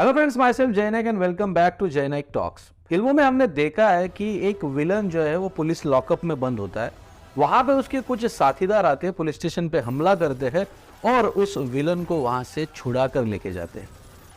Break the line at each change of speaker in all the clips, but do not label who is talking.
Hello friends, my self जय नायक and welcome back to जय नायक talks. फिल्मों में हमने देखा है कि एक विलन जो है वो पुलिस लॉकअप में बंद होता है। वहां पे उसके कुछ साथीदार आते हैं, पुलिस स्टेशन पे हमला करते हैं और उस विलन को वहां से छुड़ा कर लेके जाते हैं।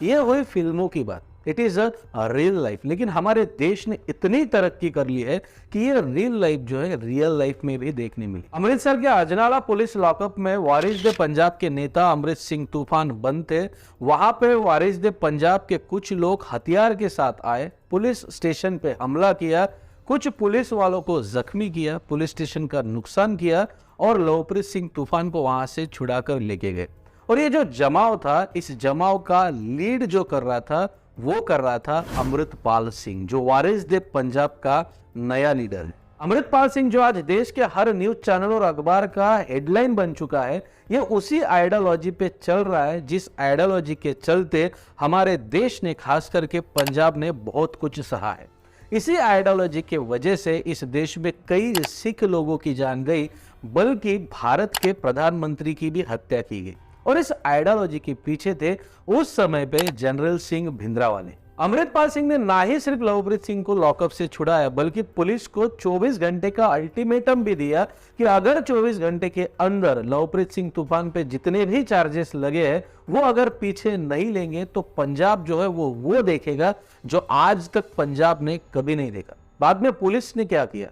ये हुई फिल्मों की बात, it is a real life. लेकिन हमारे देश ने इतनी तरक्की कर ली है कि ये रियल लाइफ जो है रियल लाइफ में भी देखने मिली। अमृतसर के अजनाला पुलिस लॉकअप में वारिस दे पंजाब के नेता अमृत सिंह तूफान बंद थे। वहां पे वारिस दे पंजाब के कुछ लोग हथियार के साथ आए, पुलिस स्टेशन पे हमला किया, कुछ पुलिस वालों को जख्मी किया, पुलिस स्टेशन का नुकसान किया और लवप्रीत सिंह तूफान को वहां से छुड़ा कर लेके गए। और ये जो जमाव था, इस जमाव का लीड जो कर रहा था वो कर रहा था अमृतपाल सिंह, जो वारिस दे पंजाब का नया लीडर है। अमृतपाल सिंह जो आज देश के हर न्यूज चैनल और अखबार का हेडलाइन बन चुका है, ये उसी आइडियोलॉजी पे चल रहा है जिस आइडियोलॉजी के चलते हमारे देश ने, खास करके पंजाब ने बहुत कुछ सहा है। इसी आइडियोलॉजी के वजह से इस देश में कई सिख लोगों की जान गई, बल्कि भारत के प्रधानमंत्री की भी हत्या की गई। और इस आइडियोलॉजी के पीछे थे उस समय पे जनरल सिंह भिंद्रावाले। अमृतपाल सिंह ने ना ही सिर्फ लवप्रीत सिंह को लॉकअप से छुड़ाया, बल्कि पुलिस को 24 घंटे का अल्टीमेटम भी दिया कि अगर 24 घंटे के अंदर लवप्रीत सिंह तूफान पे जितने भी चार्जेस लगे हैं वो अगर पीछे नहीं लेंगे तो पंजाब जो है वो देखेगा जो आज तक पंजाब ने कभी नहीं देखा। बाद में पुलिस ने क्या किया,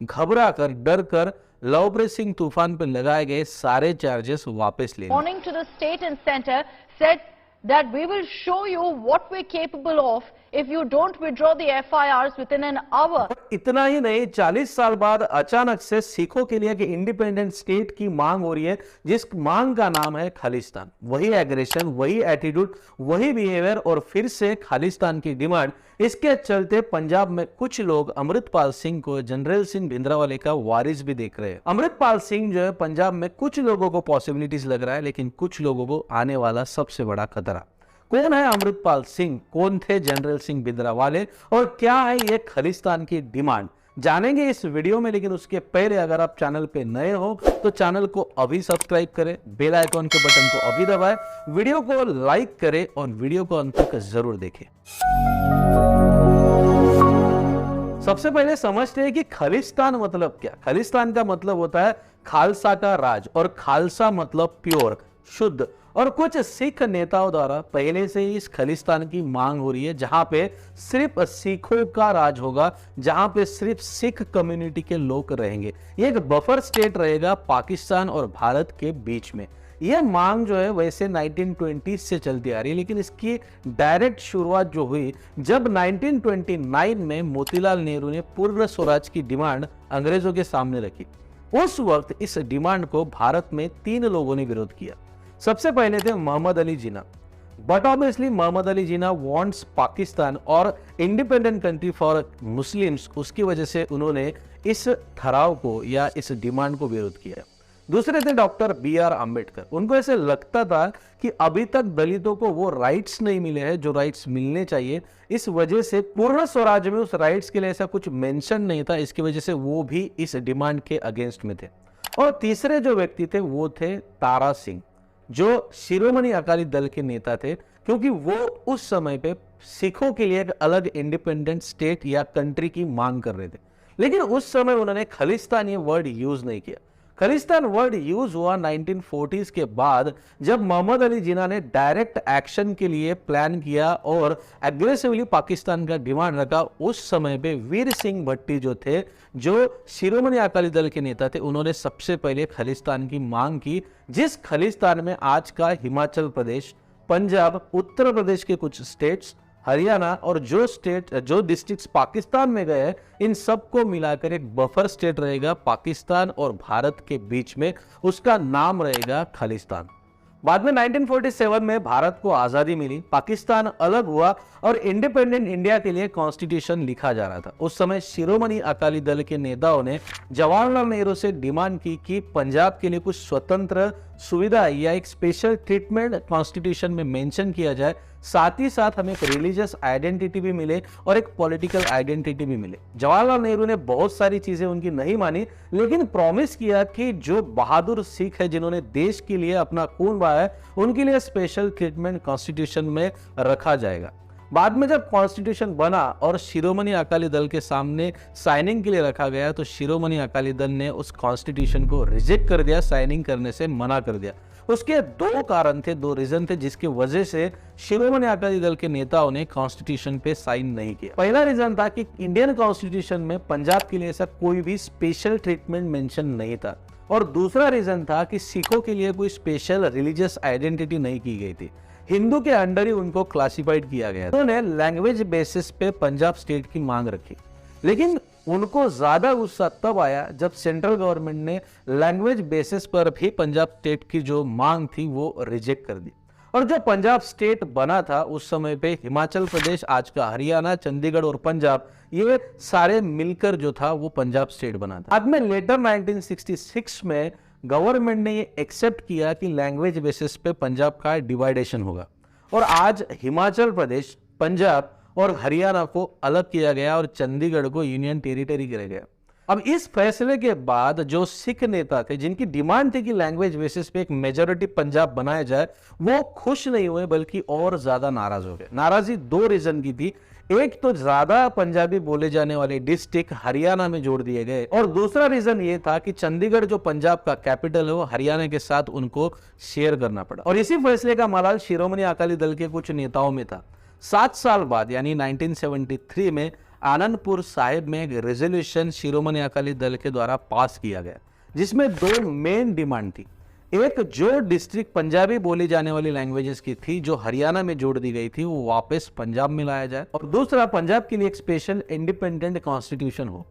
घबरा कर, डर कर लवप्रीत सिंह तूफान पर लगाए गए सारे चार्जेस वापस ले लिए।
Warning to the state and center said that we will show you what we're capable of if you don't withdraw the FIRs within an hour.
इतना ही नहीं, 40 साल बाद अचानक से सिखों के लिए कि इंडिपेंडेंट स्टेट की मांग हो रही है, जिस मांग का नाम है खालिस्तान। वही एग्रेशन, वही एटीट्यूड, वही बिहेवियर और फिर से खालिस्तान की डिमांड। इसके चलते पंजाब में कुछ लोग अमृतपाल सिंह को जनरल सिंह भिंद्रावाले का वारिस भी देख रहे हैं। अमृतपाल सिंह जो है पंजाब में कुछ लोगों को पॉसिबिलिटीज लग रहा है, लेकिन कुछ लोगों को आने वाला सबसे बड़ा खतरा। कौन है अमृतपाल सिंह, कौन थे जनरल सिंह भिंद्रावाले और क्या है ये खालिस्तान की डिमांड, जानेंगे इस वीडियो में। लेकिन उसके पहले अगर आप चैनल पे नए हो तो चैनल को अभी सब्सक्राइब करें, बेल आइकॉन के बटन को अभी दबाएं, वीडियो को लाइक करें और वीडियो को अंत तक जरूर देखें। सबसे पहले समझते हैं कि खालिस्तान मतलब क्या। खालिस्तान का मतलब होता है खालसा का राज, और खालसा मतलब प्योर, शुद्ध। और कुछ सिख नेताओं द्वारा पहले से ही इस खालिस्तान की मांग हो रही है, जहां पे सिर्फ सिखों का राज होगा, जहां पे सिर्फ सिख कम्युनिटी के लोग रहेंगे। ये एक बफर स्टेट रहेगा पाकिस्तान और भारत के बीच में। यह मांग जो है वैसे 1920 से चलती आ रही है, लेकिन इसकी डायरेक्ट शुरुआत जो हुई जब 1929 में मोतीलाल नेहरू ने पूर्ण स्वराज की डिमांड अंग्रेजों के सामने रखी। उस वक्त इस डिमांड को भारत में 3 लोगों ने विरोध किया। सबसे पहले थे Mohammad Ali Jinnah, but obviously Mohammad Ali Jinnah wants Pakistan और इंडिपेंडेंट कंट्री फॉर मुस्लिम्स, उसकी वजह से उन्होंने इस ठहराव को या इस डिमांड को विरोध किया। दूसरे थे डॉक्टर BR अम्बेडकर। उनको ऐसे लगता था कि अभी तक दलितों को वो राइट्स नहीं मिले हैं जो राइट्स मिलने चाहिए, इस वजह से पूर्ण स्वराज में उस राइट्स के लिए ऐसा कुछ मेंशन नहीं था, इसकी वजह से वो भी इस डिमांड के अगेंस्ट में थे। और तीसरे जो व्यक्ति थे वो थे तारा सिंह, जो शिरोमणि अकाली दल के नेता थे, क्योंकि वो उस समय पे सिखों के लिए एक अलग इंडिपेंडेंट स्टेट या कंट्री की मांग कर रहे थे। लेकिन उस समय उन्होंने खालिस्तान ये वर्ड यूज नहीं किया। खालिस्तान वर्ड यूज हुआ 1940s के बाद, जब मोहम्मद अली जिन्ना ने डायरेक्ट एक्शन के लिए प्लान किया और एग्रेसिवली पाकिस्तान का डिमांड रखा। उस समय पे वीर सिंह भट्टी जो थे, जो शिरोमणि अकाली दल के नेता थे, उन्होंने सबसे पहले खालिस्तान की मांग की, जिस खालिस्तान में आज का हिमाचल प्रदेश, पंजाब, उत्तर प्रदेश के कुछ स्टेट्स, हरियाणा और जो डिस्ट्रिक्ट्स पाकिस्तान में गए, इन सबको मिलाकर एक बफर स्टेट रहेगा पाकिस्तान और भारत के बीच में, उसका नाम रहेगा खालिस्तान। बाद में 1947 में भारत को आजादी मिली, पाकिस्तान अलग हुआ और इंडिपेंडेंट इंडिया के लिए कॉन्स्टिट्यूशन लिखा जा रहा था। उस समय शिरोमणि अकाली दल के नेताओं ने जवाहरलाल नेहरू से डिमांड की कि पंजाब के लिए कुछ स्वतंत्र सुविधा या एक स्पेशल ट्रीटमेंट कॉन्स्टिट्यूशन में मेंशन किया जाए, साथ ही साथ हमें एक रिलीजियस आइडेंटिटी भी मिले और एक पॉलिटिकल आइडेंटिटी भी मिले। जवाहरलाल नेहरू ने बहुत सारी चीजें उनकी नहीं मानी, लेकिन प्रॉमिस किया कि जो बहादुर सिख है जिन्होंने देश के लिए अपना खून बहाया है, उनके लिए स्पेशल ट्रीटमेंट कॉन्स्टिट्यूशन में रखा जाएगा। बाद में जब कॉन्स्टिट्यूशन बना और शिरोमणि अकाली दल के सामने साइनिंग के लिए रखा गया, तो शिरोमणि अकाली दल ने उस कॉन्स्टिट्यूशन को रिजेक्ट कर दिया, साइनिंग करने से मना कर दिया। उसके दो कारण थे, दो रीजन थे जिसकी वजह से शिरोमणि अकाली दल के नेताओं ने कॉन्स्टिट्यूशन पे साइन नहीं किया। पहला रीजन था कि इंडियन कॉन्स्टिट्यूशन में पंजाब के लिए ऐसा कोई भी स्पेशल ट्रीटमेंट मेंशन नहीं था, और दूसरा रीजन था कि सिखों के लिए कोई स्पेशल रिलीजियस आइडेंटिटी नहीं की गई थी। हिंदू के अंडर ही उनको क्लासिफाइड किया गया। उन्होंने लैंग्वेज बेसिस पे पंजाब स्टेट की मांग रखी, लेकिन उनको ज्यादा गुस्सा तब आया जब सेंट्रल गवर्नमेंट ने लैंग्वेज बेसिस पर भी पंजाब स्टेट की जो मांग थी वो रिजेक्ट कर दी। और जो पंजाब स्टेट बना था उस समय पे हिमाचल प्रदेश, आज का हरियाणा, चंडीगढ़ और पंजाब, ये सारे मिलकर जो था वो पंजाब स्टेट बना था। बाद में लेटर 1966 में गवर्नमेंट ने ये एक्सेप्ट किया कि लैंग्वेज बेसिस पे पंजाब का डिवाइडेशन होगा, और आज हिमाचल प्रदेश, पंजाब और हरियाणा को अलग किया गया और चंडीगढ़ को यूनियन टेरिटरी किया गया। अब इस फैसले के बाद जो सिख नेता थे जिनकी डिमांड थी कि लैंग्वेज बेसिस पे एक मेजॉरिटी पंजाब बनाया जाए, वो खुश नहीं हुए बल्कि और ज्यादा नाराज हो गए। नाराजगी दो रीजन की थी, एक तो ज्यादा पंजाबी बोले जाने वाले डिस्ट्रिक्ट हरियाणा में जोड़ दिए गए, और दूसरा रीजन ये था कि चंडीगढ़ जो पंजाब का कैपिटल है वो हरियाणा के साथ उनको शेयर करना पड़ा। और इसी फैसले का मलाल शिरोमणि अकाली दल के कुछ नेताओं में था। 7 साल बाद यानी 1973 में आनंदपुर साहिब में एक रेजोल्यूशन शिरोमणि अकाली दल के द्वारा पास किया गया, जिसमें दो मेन डिमांड थी। एक, जो डिस्ट्रिक्ट पंजाबी बोली जाने वाली लैंग्वेजेस की थी जो हरियाणा में जोड़ दी गई थी वो वापस पंजाब में लाया जाए, और दूसरा, पंजाब के लिए एक स्पेशल इंडिपेंडेंट कॉन्स्टिट्यूशन हो।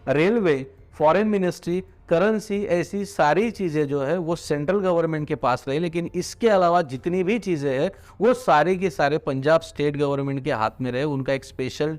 रेलवे, फॉरेन मिनिस्ट्री, करेंसी, ऐसी सारी चीजें जो है वो सेंट्रल गवर्नमेंट के पास रही, लेकिन इसके अलावा जितनी भी चीजें हैं वो सारे के सारे पंजाब स्टेट गवर्नमेंट के हाथ में रहे। उनका एक स्पेशल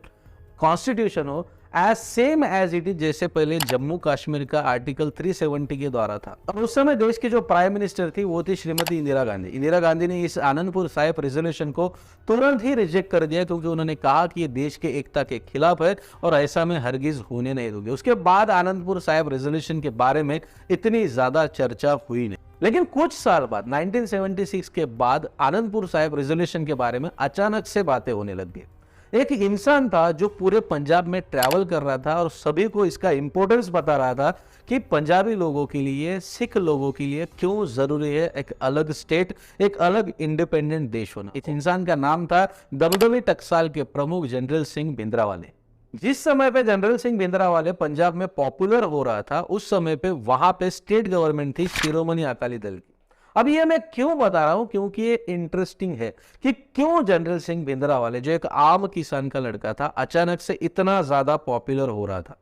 कॉन्स्टिट्यूशन हो, as same as it is जैसे पहले जम्मू कश्मीर का आर्टिकल 370 के द्वारा था। अब उस समय देश की जो प्राइम मिनिस्टर थी वो थी श्रीमती इंदिरा गांधी। इंदिरा गांधी ने इस आनंदपुर साहिब रेजोल्यूशन को तुरंत ही रिजेक्ट कर दिया, क्योंकि उन्होंने कहा कि ये देश के एकता के खिलाफ है और ऐसा मैं हरगिज होने नहीं दूंगी। उसके बाद आनंदपुर साहिब रेजोल्यूशन के बारे में इतनी ज्यादा चर्चा हुई नहीं, लेकिन कुछ साल बाद 1976 के बाद आनंदपुर साहिब रेजोल्यूशन के बारे में अचानक से बातें होने लग गई। एक इंसान था जो पूरे पंजाब में ट्रैवल कर रहा था और सभी को इसका इंपॉर्टेंस बता रहा था कि पंजाबी लोगों के लिए, सिख लोगों के लिए क्यों जरूरी है एक अलग स्टेट, एक अलग इंडिपेंडेंट देश होना। इस इंसान का नाम था दबदबी टकसाल के प्रमुख जनरल सिंह भिंद्रावाले। जिस समय पे जनरल सिंह भिंद्रावाले पंजाब में पॉपुलर हो रहा था, उस समय पे वहां पे स्टेट गवर्नमेंट थी शिरोमणि अकाली दल की। अब ये मैं क्यों बता रहा हूं, क्योंकि ये इंटरेस्टिंग है कि क्यों जनरल सिंह भिंद्रावाले, जो एक आम किसान का लड़का था, अचानक से इतना ज्यादा पॉपुलर हो रहा था।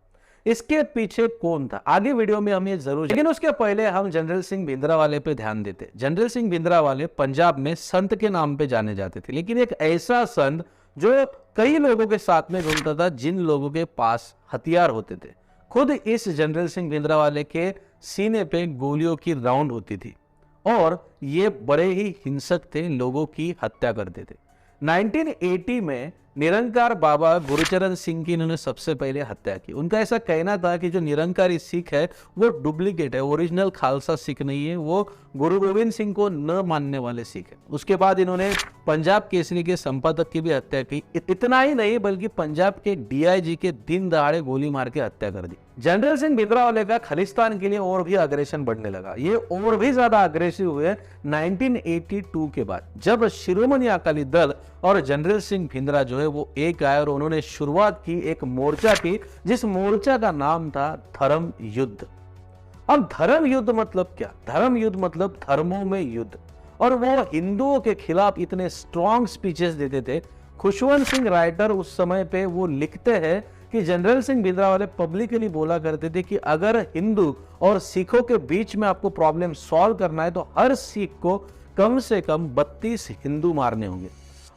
इसके पीछे कौन था, आगे वीडियो में हम ये जरूर, लेकिन उसके पहले हम जनरल सिंह भिंद्रावाले पे ध्यान देते। जनरल सिंह भिंद्रावाले पंजाब में संत के नाम पे जाने जाते थे, लेकिन एक ऐसा संत जो कई लोगों के साथ में घूमता था जिन लोगों के पास हथियार होते थे। खुद इस जनरल सिंह भिंद्रावाले के सीने पे गोलियों की राउंड होती थी और ये बड़े ही हिंसक थे, लोगों की हत्या करते थे। 1980 में निरंकार बाबा गुरुचरण सिंह की इन्होंने सबसे पहले हत्या की। उनका ऐसा कहना था कि जो निरंकारी सिख है वो डुप्लीकेट है, ओरिजिनल खालसा सिख नहीं है, वो गुरु गोविंद सिंह को न मानने वाले सिख है। उसके बाद इन्होंने पंजाब केसरी के संपादक की भी हत्या की। इतना ही नहीं बल्कि पंजाब के डीआईजी के दिन दहाड़े गोली मार के हत्या कर दी। जनरल सिंह भिंद्रावाले का खालिस्तान के लिए और भी अग्रेशन बढ़ने लगा। ये और भी ज्यादा अग्रेसिव हुए 1982 के बाद, जब शिरोमणि अकाली दल और जनरल सिंह भिंद्रा जो है वो एक आए और उन्होंने शुरुआत की एक मोर्चा की, जिस मोर्चा का नाम था धर्म युद्ध। अब धर्म युद्ध मतलब क्या? धर्म युद्ध मतलब धर्मों में युद्ध। और वो हिंदुओं के खिलाफ इतने स्ट्रॉन्ग स्पीचेस देते थे। खुशवंत सिंह राइटर उस समय पे वो लिखते हैं कि जनरल सिंह भिंद्रावाले पब्लिकली बोला करते थे कि अगर हिंदू और सिखों के बीच में आपको प्रॉब्लम सॉल्व करना है तो हर सिख को कम से कम 32 हिंदू मारने होंगे।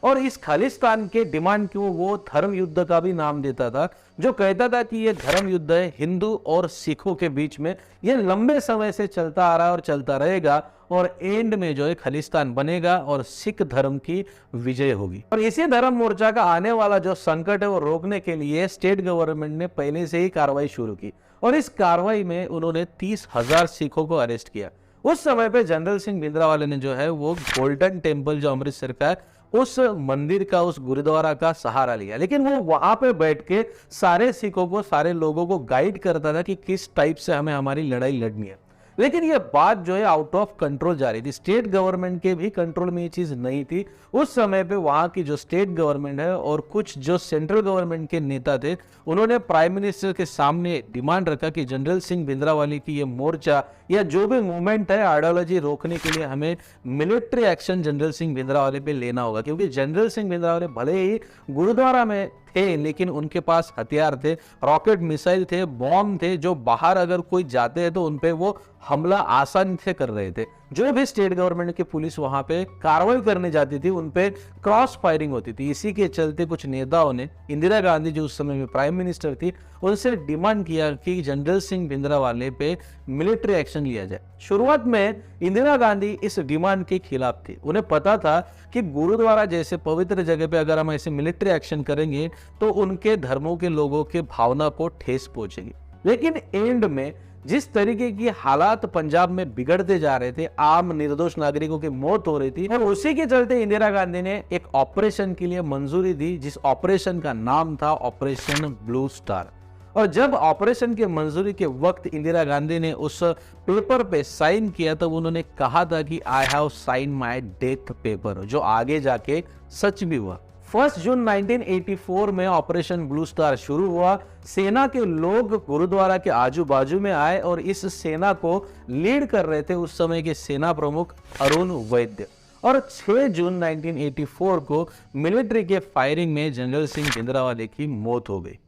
और इस खालिस्तान के डिमांड को वो धर्म युद्ध का भी नाम देता था, जो कहता था कि ये धर्म युद्ध है हिंदू और सिखों के बीच में, ये लंबे समय से चलता आ रहा है और चलता रहेगा और एंड में जो है खालिस्तान बनेगा और सिख धर्म की विजय होगी। और इसी धर्म मोर्चा का आने वाला जो संकट है वो रोकने के लिए स्टेट गवर्नमेंट ने पहले से ही कार्रवाई शुरू की और इस कार्रवाई में उन्होंने 30,000 सिखों को अरेस्ट किया। उस समय पे जनरल सिंह भिंद्रावाले ने जो है वो गोल्डन टेम्पल जो अमृतसर का है उस मंदिर का, उस गुरुद्वारा का सहारा लिया, लेकिन वो वहां पे बैठ के सारे सिखों को, सारे लोगों को गाइड करता था कि किस टाइप से हमें हमारी लड़ाई लड़नी है। लेकिन ये बात जो है आउट ऑफ कंट्रोल जा रही थी, स्टेट गवर्नमेंट के भी कंट्रोल में ये चीज नहीं थी। उस समय पे वहां की जो स्टेट गवर्नमेंट है और कुछ जो सेंट्रल गवर्नमेंट के नेता थे, उन्होंने प्राइम मिनिस्टर के सामने डिमांड रखा कि जनरल सिंह भिंद्रावाले की ये मोर्चा या जो भी मूवमेंट है, आइडियोलॉजी रोकने के लिए हमें मिलिट्री एक्शन जनरल सिंह भिंद्रावाले पे लेना होगा, क्योंकि जनरल सिंह भिंद्रावाले भले ही गुरुद्वारा में थे लेकिन उनके पास हथियार थे, रॉकेट मिसाइल थे, बॉम्ब थे, जो बाहर अगर कोई जाते हैं तो उनपे वो हमला आसानी से कर रहे थे। जो भी स्टेट गवर्नमेंट की पुलिस वहां पे कार्रवाई करने जाती थी उन पे क्रॉस फायरिंग होती थी। इसी के चलते कुछ नेताओं ने इंदिरा गांधी जो उस समय में प्राइम मिनिस्टर थी उनसे डिमांड किया कि जनरल सिंह भिंद्रावाले पे मिलिट्री एक्शन लिया जाए। शुरुआत में इंदिरा गांधी इस डिमांड के खिलाफ थी। उन्हें पता था कि गुरुद्वारा जैसे पवित्र जगह पे अगर हम ऐसे मिलिट्री एक्शन करेंगे तो उनके धर्मों के लोगों के भावना को ठेस पहुंचेगी। लेकिन एंड में जिस तरीके की हालात पंजाब में बिगड़ते जा रहे थे, आम निर्दोष नागरिकों की मौत हो रही थी, और उसी के चलते इंदिरा गांधी ने एक ऑपरेशन के लिए मंजूरी दी, जिस ऑपरेशन का नाम था ऑपरेशन ब्लू स्टार। और जब ऑपरेशन की मंजूरी के वक्त इंदिरा गांधी ने उस पेपर पे साइन किया तब उन्होंने कहा था कि I have sign my death paper, जो आगे जाके सच भी हुआ। 1 जून 1984 में ऑपरेशन ब्लू स्टार शुरू हुआ। सेना के लोग गुरुद्वारा के आजू बाजू में आए और इस सेना को लीड कर रहे थे उस समय के सेना प्रमुख अरुण वैद्य। और 6 जून 1984 को मिलिट्री के फायरिंग में जनरल सिंह भिंद्रावाले की मौत हो गई।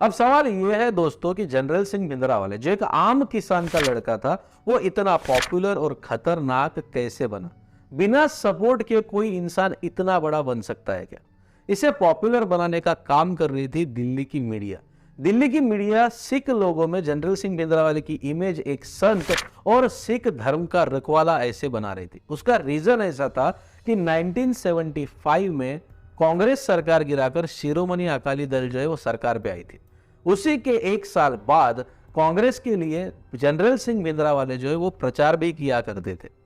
अब सवाल यह है दोस्तों कि जनरल सिंह भिंद्रावाले जो एक आम किसान का लड़का था, वो इतना पॉपुलर और खतरनाक कैसे बना? बिना सपोर्ट के कोई इंसान इतना बड़ा बन सकता है क्या? इसे पॉपुलर बनाने का काम कर रही थी दिल्ली की मीडिया। दिल्ली की मीडिया सिख लोगों में जनरल सिंह भिंद्रावाले की इमेज एक संत और सिख धर्म का रखवाला ऐसे बना रही थी। उसका रीजन ऐसा था कि 1975 में कांग्रेस सरकार गिराकर शिरोमणि अकाली दल जो है वो सरकार पे आई थी। उसी के एक साल बाद कांग्रेस के लिए जनरल सिंह भिंद्रावाले जो है वो प्रचार भी किया करते थे।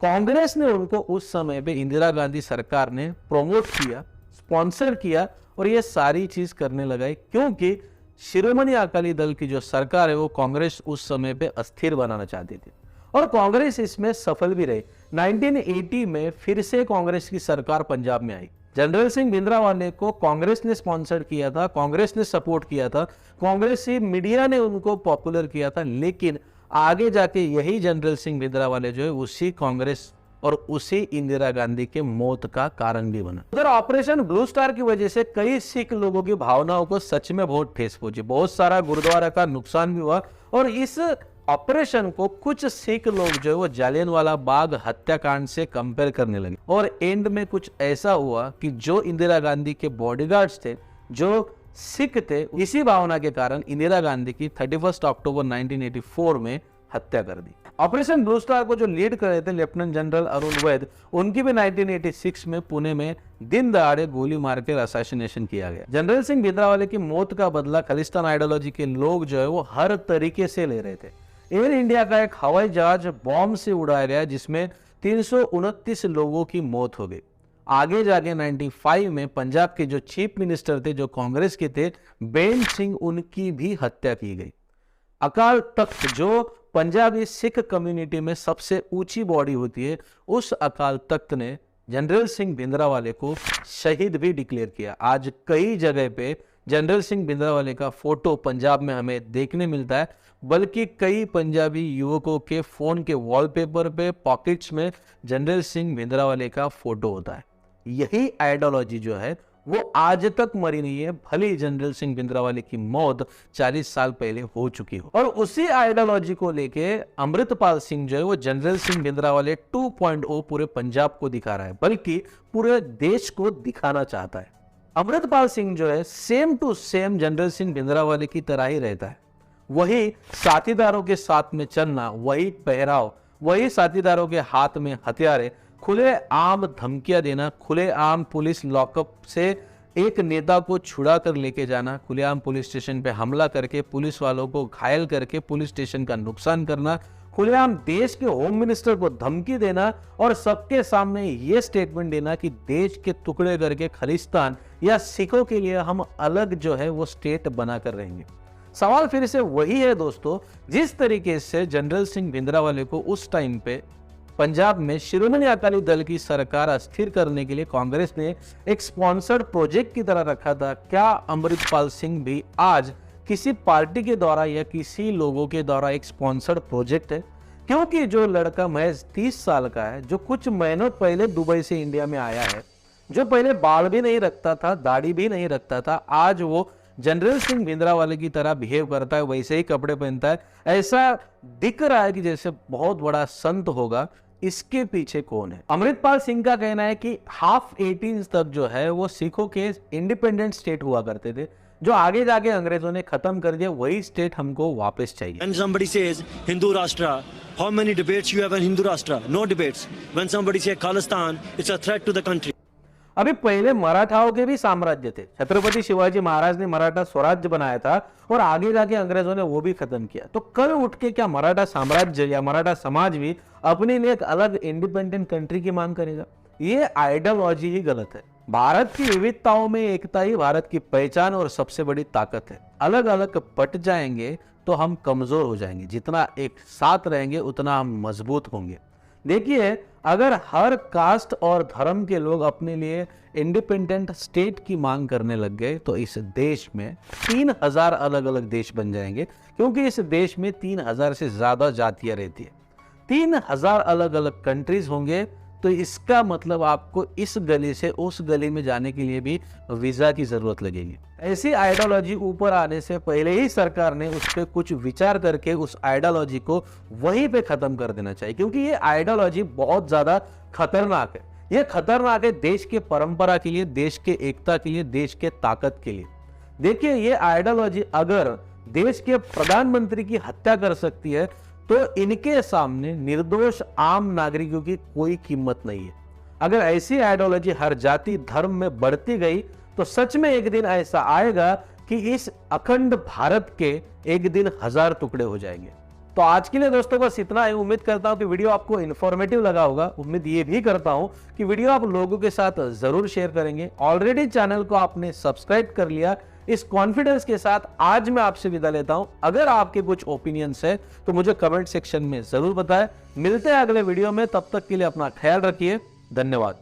कांग्रेस ने उनको उस समय पे इंदिरा गांधी सरकार ने प्रमोट किया, स्पॉन्सर किया और ये सारी चीज करने लगा, क्योंकि शिरोमणि अकाली दल की जो सरकार है वो कांग्रेस उस समय पे अस्थिर बनाना चाहती थी और कांग्रेस इसमें सफल भी रही। 1980 में फिर से कांग्रेस की सरकार पंजाब में आई। जनरल सिंह भिंद्रावाले को कांग्रेस ने स्पॉन्सर किया था, कांग्रेस ने सपोर्ट किया था, कांग्रेसी मीडिया ने उनको पॉपुलर किया था, लेकिन आगे जाके यही जनरल सिंह भिंद्रावाले जो है उसी कांग्रेस और उसी इंदिरा गांधी के मौत का कारण भी बना। उधर ऑपरेशन ब्लू स्टार की वजह से कई सिख लोगों की भावनाओं को सच में बहुत ठेस पहुंची, बहुत सारा गुरुद्वारा का नुकसान भी हुआ और इस ऑपरेशन को कुछ सिख लोग जो है वो जालियनवाला बाग हत्याकांड से कंपेयर करने लगे और एंड में कुछ ऐसा हुआ कि जो इंदिरा गांधी के बॉडीगार्ड्स थे, जो सिख थे, इसी भावना के कारण इंदिरा गांधी की 31 अक्टूबर 1984 में हत्या कर दी। ऑपरेशन ब्लू स्टार को जो लीड कर रहे थे लेफ्टिनेंट जनरल अरुण वैद्य, उनकी भी 1986 में पुणे में दिन दहाड़े गोली मारकर असैसिनेशन किया गया। जनरल सिंह भिंद्रावाले की मौत का बदला खालिस्तान आइडियोलॉजी के लोग जो है वो हर तरीके से ले रहे थे। एयर इंडिया का एक हवाई जहाज बॉम्ब से उड़ाया गया जिसमें 329 लोगों की मौत हो गई। आगे जाके 95 में पंजाब के जो चीफ मिनिस्टर थे, जो कांग्रेस के थे, बेन सिंह, उनकी भी हत्या की गई। अकाल तख्त जो पंजाबी सिख कम्युनिटी में सबसे ऊंची बॉडी होती है, उस अकाल तख्त ने जनरल सिंह भिंद्रावाले को शहीद भी डिक्लेयर किया। आज कई जगह पे जनरल सिंह भिंद्रावाले का फोटो पंजाब में हमें देखने मिलता है, बल्कि कई पंजाबी युवकों के फोन के वॉलपेपर पे, पॉकेट्स में जनरल सिंह भिंद्रावाले का फोटो होता है। यही आइडियोलॉजी जो है वो आज तक मरी नहीं है, भले ही जनरल सिंह भिंद्रावाले की मौत 40 साल पहले हो चुकी हो। और उसी आइडियोलॉजी को लेके अमृतपाल सिंह जो है वो जनरल सिंह भिंद्रावाले 2.0 पूरे पंजाब को दिखा रहा है, बल्कि पूरे देश को दिखाना चाहता है। अमृतपाल सिंह जो है same to same general Singh Bhindranwale की तरह ही रहता है। वही साथीदारों के साथ में चलना, वही पहराव, वही साथीदारों के हाथ में हथियार, खुले आम धमकियां देना, खुले आम पुलिस लॉकअप से एक नेता को छुड़ा कर लेके जाना, खुलेआम पुलिस स्टेशन पे हमला करके पुलिस वालों को घायल करके पुलिस स्टेशन का नुकसान करना, खुलेआम देश के होम मिनिस्टर को धमकी देना और सबके सामने ये स्टेटमेंट देना कि देश के टुकड़े करके खालिस्तान या सिखों के लिए हम अलग जो है वो स्टेट बना कर रहेंगे। सवाल फिर से वही है दोस्तों, जिस तरीके से जनरल सिंह भिंद्रावाले को उस टाइम पे पंजाब में शिरोमणि अकाली दल की सरकार अस्थिर करने के लिए कांग्रेस ने एक स्पॉन्सर्ड प्रोजेक्ट की तरह रखा था, क्या अमृतपाल सिंह भी आज किसी पार्टी के द्वारा या किसी लोगों के द्वारा एक स्पॉन्सर्ड प्रोजेक्ट है? क्योंकि जो लड़का महज 30 साल का है, जो कुछ महीनों पहले दुबई से इंडिया में आया है, जो पहले बाल भी नहीं रखता था, दाढ़ी भी नहीं रखता था, आज वो जनरल सिंह भिंद्रावाले की तरह बिहेव करता है, वैसे ही कपड़े पहनता है, ऐसा दिख रहा है कि जैसे बहुत बड़ा संत होगा। इसके पीछे कौन है? अमृतपाल सिंह का कहना है कि हाफ 18 तक जो है वो सिखों के इंडिपेंडेंट स्टेट हुआ करते थे, जो आगे जाके अंग्रेजों ने खत्म कर दिया, वही स्टेट हमको वापस चाहिए।
When somebody says Hindu Rashtra, how many debates you have on Hindu Rashtra? No debates. When somebody says Khalistan, it's a threat to the country.
अभी पहले मराठाओं के भी साम्राज्य थे, छत्रपति शिवाजी महाराज ने मराठा स्वराज्य बनाया था और आगे जाके अंग्रेजों ने वो भी खत्म किया। तो कल उठ के क्या मराठा साम्राज्य या मराठा समाज भी अपने लिए एक अलग इंडिपेंडेंट कंट्री की मांग करेगा? ये आइडियोलॉजी ही गलत है। भारत की विविधताओं में एकता ही भारत की पहचान और सबसे बड़ी ताकत है। अलग अलग पट जाएंगे तो हम कमजोर हो जाएंगे, जितना एक साथ रहेंगे उतना हम मजबूत होंगे। देखिए, अगर हर कास्ट और धर्म के लोग अपने लिए इंडिपेंडेंट स्टेट की मांग करने लग गए तो इस देश में 3000 अलग अलग देश बन जाएंगे, क्योंकि इस देश में 3000 से ज्यादा जातियां रहती है। 3000 अलग अलग कंट्रीज होंगे, तो इसका मतलब आपको इस गली से उस गली में जाने के लिए भी वीजा की जरूरत लगेगी। ऐसी आइडियोलॉजी ऊपर आने से पहले ही सरकार ने उस पर कुछ विचार करके उस आइडियोलॉजी को वहीं पे खत्म कर देना चाहिए, क्योंकि ये आइडियोलॉजी बहुत ज्यादा खतरनाक है। ये खतरनाक है देश के परंपरा के लिए, देश के एकता के लिए, देश के ताकत के लिए। देखिए, ये आइडियोलॉजी अगर देश के प्रधानमंत्री की हत्या कर सकती है तो इनके सामने निर्दोष आम नागरिकों की कोई कीमत नहीं है। अगर ऐसी आइडियोलॉजी हर जाति धर्म में बढ़ती गई तो सच में एक दिन ऐसा आएगा कि इस अखंड भारत के एक दिन 1000 टुकड़े हो जाएंगे। तो आज के लिए दोस्तों बस इतना ही। उम्मीद करता हूं कि वीडियो आपको इन्फॉर्मेटिव लगा होगा। उम्मीद ये भी करता हूं कि वीडियो आप लोगों के साथ जरूर शेयर करेंगे। ऑलरेडी चैनल को आपने सब्सक्राइब कर लिया, इस कॉन्फिडेंस के साथ आज मैं आपसे विदा लेता हूं। अगर आपके कुछ ओपिनियंस है तो मुझे कमेंट सेक्शन में जरूर बताएं। मिलते हैं अगले वीडियो में, तब तक के लिए अपना ख्याल रखिए। धन्यवाद।